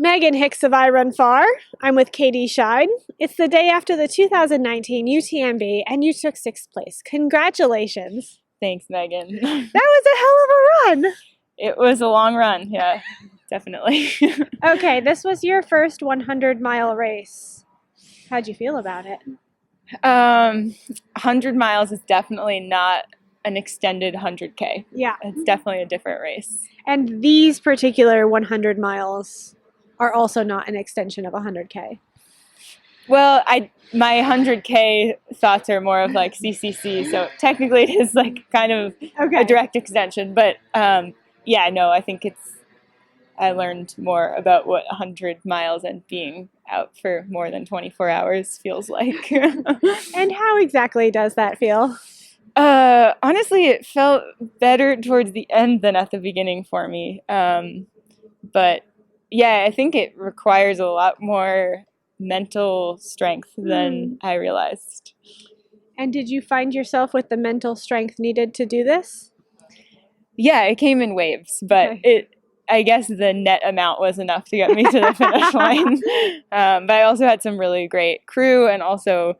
Megan Hicks of I Run Far. I'm with Katie Schide. It's the day after the 2019 UTMB, and you took 6th place. Congratulations. Thanks, Megan. That was a hell of a run. It was a long run, yeah, definitely. Okay, this was your first 100-mile race. How'd you feel about it? 100 miles is definitely not an extended 100K. Yeah. It's definitely a different race. And these particular 100 miles are also not an extension of 100K. Well, my 100K thoughts are more of like CCC, so technically it is like kind of a direct extension. But I think I learned more about what 100 miles and being out for more than 24 hours feels like. And how exactly does that feel? Honestly, it felt better towards the end than at the beginning for me. But yeah, I think it requires a lot more mental strength than I realized. And did you find yourself with the mental strength needed to do this? Yeah, it came in waves, but I guess the net amount was enough to get me to the finish line. But I also had some really great crew, and also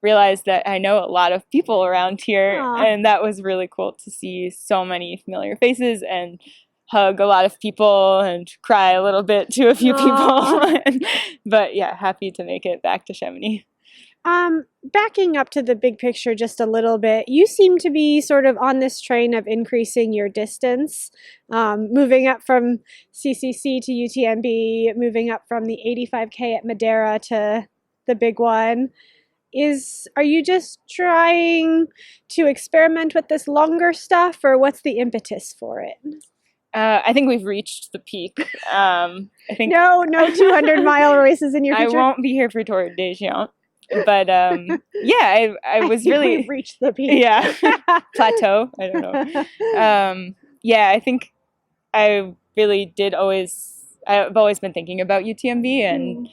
realized that I know a lot of people around here. Aww. And that was really cool to see so many familiar faces and hug a lot of people and cry a little bit to a few people. But yeah, happy to make it back to Chamonix. Backing up to the big picture just a little bit, you seem to be sort of on this train of increasing your distance, moving up from CCC to UTMB, moving up from the 85K at Madeira to the big one. Are you just trying to experiment with this longer stuff, or what's the impetus for it? I think we've reached the peak. I think no 200-mile races in your future. I won't be here for Tour des Géants, but yeah, I was really we've reached the peak. Yeah, plateau. I don't know. Yeah, I think I really did I've always been thinking about UTMB, and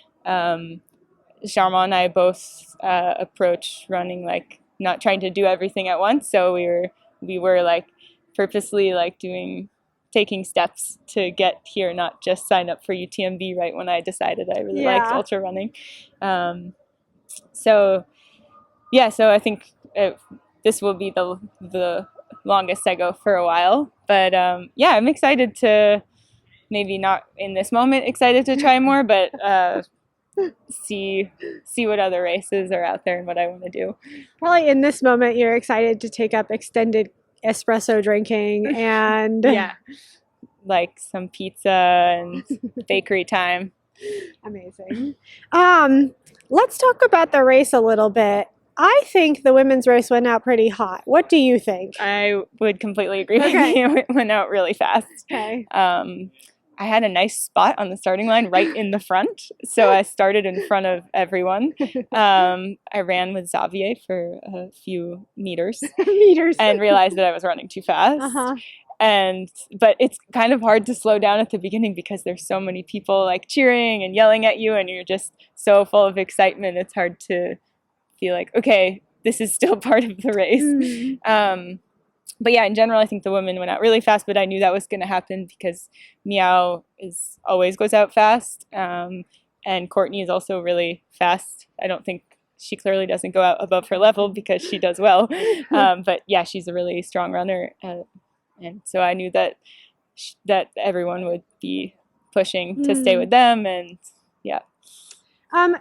Charmant and I both approach running like not trying to do everything at once. So we were like purposely like taking steps to get here, not just sign up for UTMB right when I decided I really liked ultra running. So I think this will be the longest I go for a while. But I'm excited to, maybe not in this moment excited to try more, but see what other races are out there and what I want to do. Probably in this moment you're excited to take up extended espresso drinking and like some pizza and bakery time. Amazing. Let's talk about the race a little bit. I think the women's race went out pretty hot. What do you think? I would completely agree with you. It went out really fast. Okay. I had a nice spot on the starting line right in the front, so I started in front of everyone. I ran with Xavier for a few meters and realized that I was running too fast. But it's kind of hard to slow down at the beginning because there's so many people like cheering and yelling at you, and you're just so full of excitement. It's hard to feel like, okay, this is still part of the race. But yeah, in general, I think the women went out really fast, but I knew that was going to happen because Miao always goes out fast. And Courtney is also really fast. I don't think she clearly doesn't go out above her level because she does well. But yeah, she's a really strong runner. And so I knew that everyone would be pushing to stay with them. And yeah.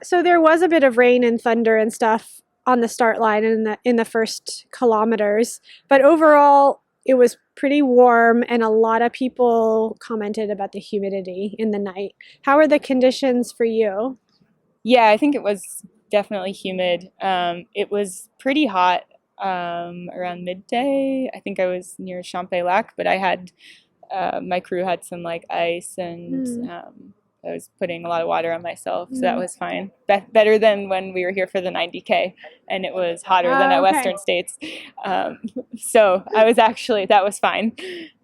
So there was a bit of rain and thunder and stuff on the start line in the first kilometers, but overall it was pretty warm, and a lot of people commented about the humidity in the night. How are the conditions for you? Yeah, I think it was definitely humid. It was pretty hot around midday. I think I was near Champex-Lac, but I had my crew had some like ice, and I was putting a lot of water on myself, so that was fine. Better than when we were here for the 90K, and it was hotter than at Western States. So that was fine.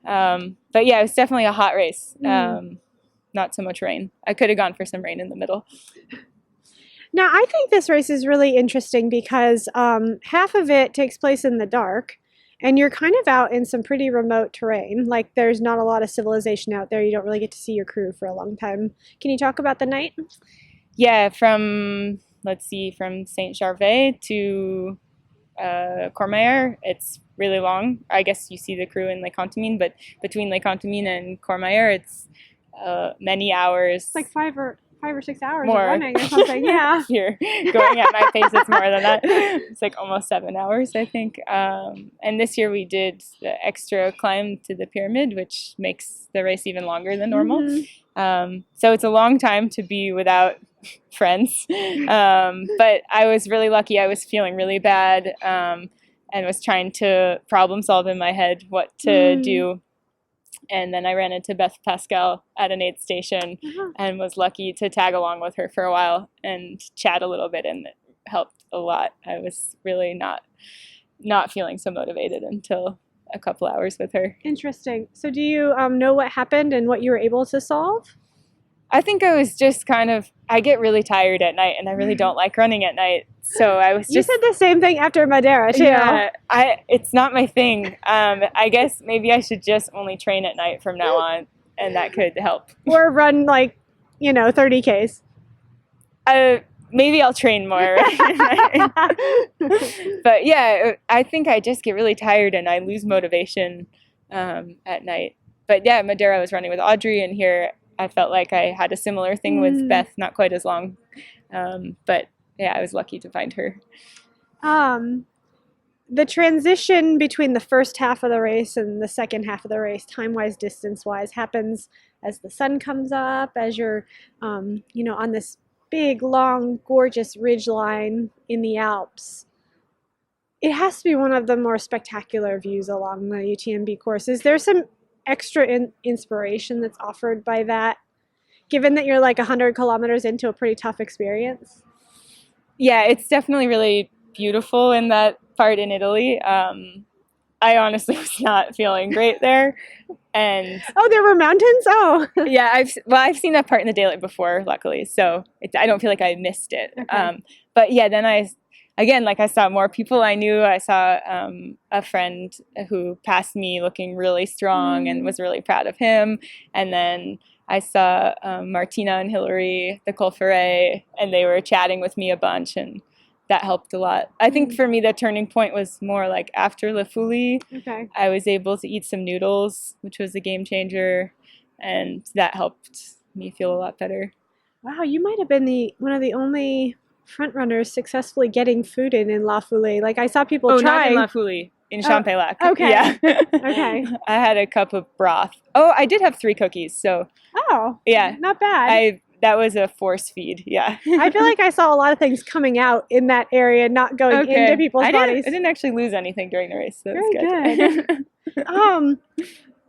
But yeah, it was definitely a hot race. Not so much rain. I could have gone for some rain in the middle. Now, I think this race is really interesting because half of it takes place in the dark, And you're kind of out in some pretty remote terrain. Like there's not a lot of civilization out there. You don't really get to see your crew for a long time. Can you talk about the night? Yeah, from Saint Gervais to Courmayeur, it's really long. I guess you see the crew in Lake Contamine, but between Lake Contamine and Courmayeur, it's many hours. It's like 5 or 6 hours more. of running or something. Yeah. If you're going at my pace, it's more than that. It's like almost 7 hours, I think. And this year we did the extra climb to the pyramid, which makes the race even longer than normal. So it's a long time to be without friends. But I was really lucky. I was feeling really bad and was trying to problem solve in my head what to do. And then I ran into Beth Pascal at an aid station and was lucky to tag along with her for a while and chat a little bit, and it helped a lot. I was really not feeling so motivated until a couple hours with her. Interesting. So do you know what happened and what you were able to solve? I think I was just I get really tired at night, and I really don't like running at night. So I was just... You said the same thing after Madeira, too. Yeah, it's not my thing. I guess maybe I should just only train at night from now on, and that could help. Or run 30Ks. Maybe I'll train more. But yeah, I think I just get really tired and I lose motivation at night. But yeah, Madeira I was running with Audrey, and here I felt like I had a similar thing with Beth, not quite as long. But yeah, I was lucky to find her. The transition between the first half of the race and the second half of the race, time-wise, distance-wise, happens as the sun comes up, as you're, on this big, long, gorgeous ridge line in the Alps. It has to be one of the more spectacular views along the UTMB course. Is there some extra inspiration that's offered by that, given that you're like 100 kilometers into a pretty tough experience? Yeah, it's definitely really beautiful in that part in Italy. I honestly was not feeling great there. And there were mountains? Oh. Yeah, I've seen that part in the daylight before, luckily, so I don't feel like I missed it. Okay. But yeah, then I saw more people I knew. I saw a friend who passed me looking really strong and was really proud of him. And then I saw Martina and Hillary, the Col Ferret, and they were chatting with me a bunch, and that helped a lot. I think for me, the turning point was more like after La Foulée. Okay. I was able to eat some noodles, which was a game changer, and that helped me feel a lot better. Wow, you might have been one of the only front runners successfully getting food in La Foulée. Like I saw people trying. Not in La Foulée, in Champélac. Okay. Yeah. Okay. I had a cup of broth. Oh, I did have 3 cookies, so. Oh. Yeah. Not bad. That was a force feed, yeah. I feel like I saw a lot of things coming out in that area, not going into people's bodies. I didn't actually lose anything during the race, so that was good.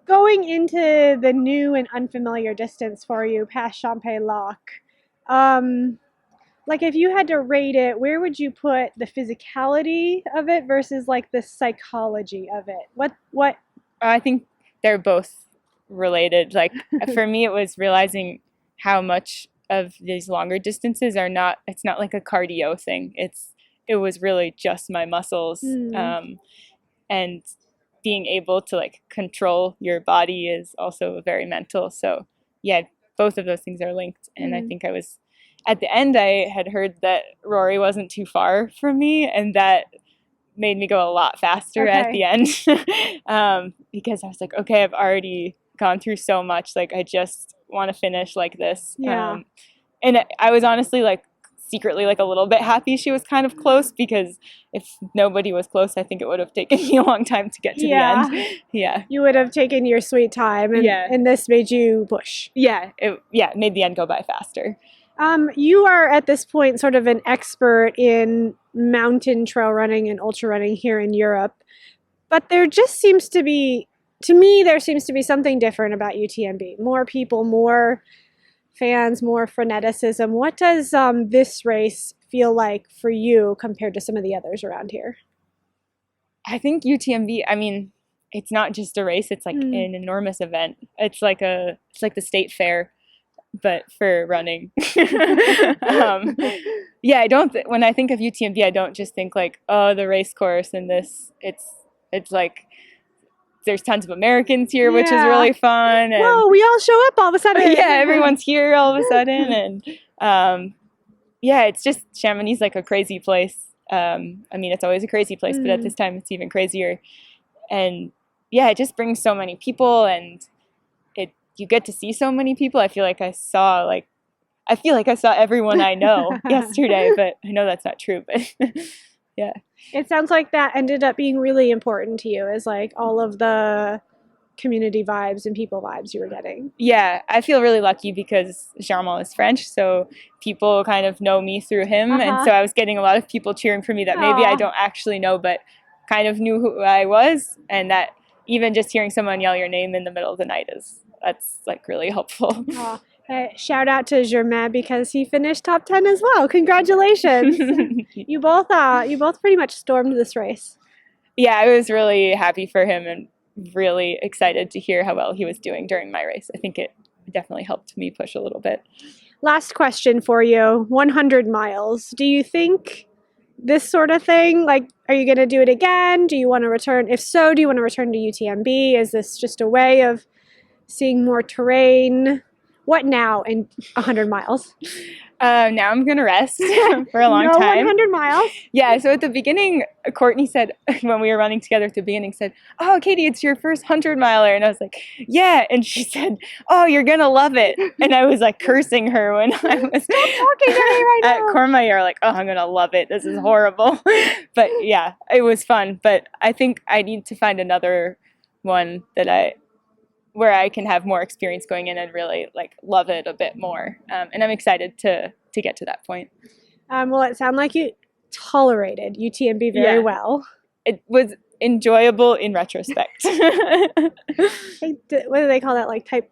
Going into the new and unfamiliar distance for you, past Champélac, if you had to rate it, where would you put the physicality of it versus the psychology of it? What? I think they're both related. For me, it was realizing how much of these longer distances it's not like a cardio thing. It was really just my muscles. And being able to control your body is also very mental. So yeah, both of those things are linked. And I think at the end, I had heard that Rory wasn't too far from me, and that made me go a lot faster at the end. Because I was like, okay, I've already gone through so much. I just want to finish like this. Yeah. And I was honestly secretly a little bit happy she was kind of close, because if nobody was close, I think it would have taken me a long time to get to the end. Yeah. You would have taken your sweet time, and this made you push. Yeah. It made the end go by faster. You are at this point sort of an expert in mountain trail running and ultra running here in Europe, but there just seems to be, to me, there seems to be something different about UTMB. More people, more fans, more freneticism. What does this race feel like for you compared to some of the others around here? I think UTMB, it's not just a race, it's an enormous event. It's like the state fair, but for running. Yeah, when I think of UTMB, I don't just think the race course and this. It's like there's tons of Americans here, which is really fun. And whoa, we all show up all of a sudden. yeah, everyone's here all of a sudden. And yeah, it's just, Chamonix is like a crazy place. I mean, it's always a crazy place, but at this time it's even crazier. And yeah, it just brings so many people, and you get to see so many people. I feel like I saw everyone I know yesterday, but I know that's not true, but yeah. It sounds like that ended up being really important to you, is like all of the community vibes and people vibes you were getting. Yeah, I feel really lucky because Jean-Maul is French, so people kind of know me through him, and so I was getting a lot of people cheering for me that maybe I don't actually know, but kind of knew who I was, and that even just hearing someone yell your name in the middle of the night that's like really helpful. Shout out to Germain because he finished top 10 as well. Congratulations. You both pretty much stormed this race. Yeah, I was really happy for him and really excited to hear how well he was doing during my race. I think it definitely helped me push a little bit. Last question for you. 100 miles. Do you think this sort of thing, like, are you going to do it again? Do you want to return? If so, do you want to return to UTMB? Is this just a way of seeing more terrain? What now in 100 miles? Now I'm going to rest for a long time. 100 miles? Yeah, so at the beginning, Courtney said, when we were running together at the beginning, said, "Oh, Katie, it's your first 100-miler." And I was like, "Yeah." And she said, "Oh, you're going to love it." And I was like cursing her when I was talking to me right at now. Courmayeur, like, "Oh, I'm going to love it. This is horrible." But yeah, it was fun. But I think I need to find another one where I can have more experience going in and really like love it a bit more. And I'm excited to get to that point. Well, it sounded like you tolerated UTMB very well. It was enjoyable in retrospect. What do they call that? Like type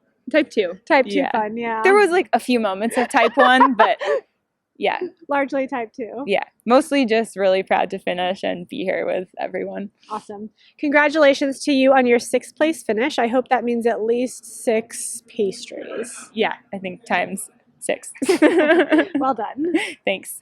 2. Type 2 fun, yeah. There was like a few moments of type 1, but yeah. Largely type 2. Yeah. Mostly just really proud to finish and be here with everyone. Awesome. Congratulations to you on your 6th place finish. I hope that means at least 6 pastries. Yeah, I think times 6. Well done. Thanks.